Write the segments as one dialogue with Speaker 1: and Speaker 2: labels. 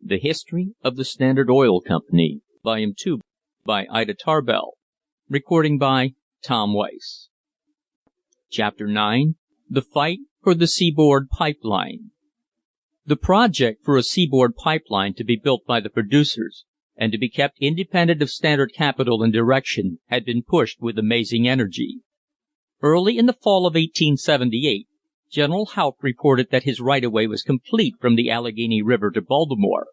Speaker 1: The History of the Standard Oil Company, Volume 2, by Ida Tarbell. Recording by Tom Weiss. Chapter 9. The Fight for the Seaboard Pipeline. The project for a seaboard pipeline to be built by the producers, and to be kept independent of Standard capital and direction, had been pushed with amazing energy. Early in the fall of 1878, General Haupt reported that his right-of-way was complete from the Allegheny River to Baltimore.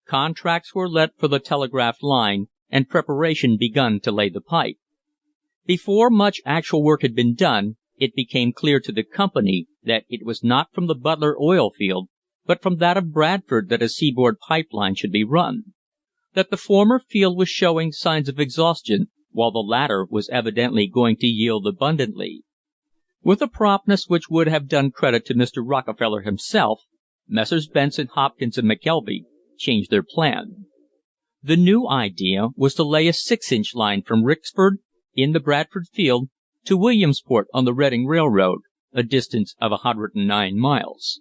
Speaker 1: Contracts were let for the telegraph line, and preparation begun to lay the pipe. Before much actual work had been done, it became clear to the company that it was not from the Butler oil field, but from that of Bradford, that a seaboard pipeline should be run. That the former field was showing signs of exhaustion, while the latter was evidently going to yield abundantly. With a promptness which would have done credit to Mr. Rockefeller himself, Messrs. Benson, Hopkins, and McKelvey changed their plan. The new idea was to lay a 6-inch line from Rixford, in the Bradford field, to Williamsport on the Reading Railroad, a distance of 109 miles.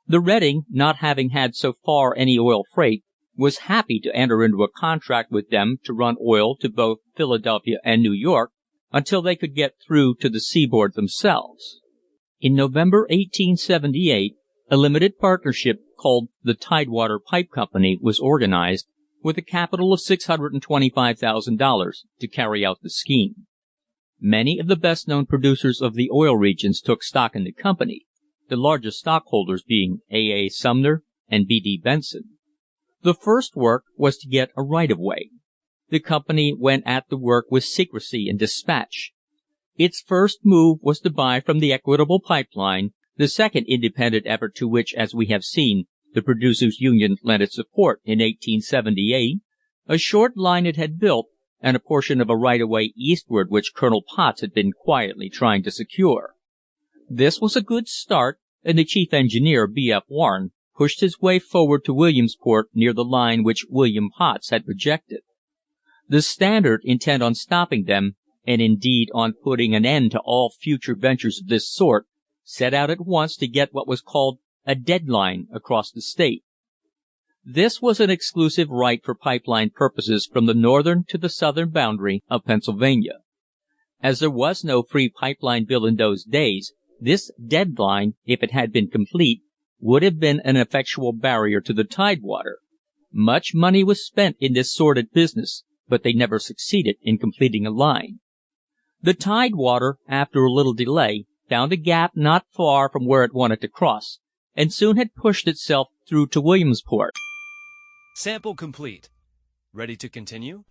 Speaker 1: The Reading, not having had so far any oil freight, was happy to enter into a contract with them to run oil to both Philadelphia and New York until they could get through to the seaboard themselves. In November 1878, a limited partnership called the Tidewater Pipe Company was organized, with a capital of $625,000 to carry out the scheme. Many of the best-known producers of the Oil Regions took stock in the company, the largest stockholders being A. A. Sumner and B. D. Benson. The first work was to get a right-of-way. The company went at the work with secrecy and dispatch. Its first move was to buy from the Equitable Pipe Line, the second independent effort to which, as we have seen, the Producers' Union lent its support in 1878, a short line it had built, and a portion of a right-of-way eastward which Colonel Potts had been quietly trying to secure. This was a good start, and the chief engineer, B. F. Warren, pushed his way forward to Williamsport near the line which William Potts had projected. The Standard, intent on stopping them, and indeed on putting an end to all future ventures of this sort, set out at once to get what was called a dead line across the state. This was an exclusive right for pipeline purposes from the northern to the southern boundary of Pennsylvania. As there was no free pipeline bill in those days, this dead line, if it had been complete, would have been an effectual barrier to the Tidewater. Much money was spent in this sordid business, but they never succeeded in completing a line. The Tidewater, after a little delay, found a gap not far from where it wanted to cross, and soon had pushed itself through to Williamsport.
Speaker 2: Sample complete. Ready to continue?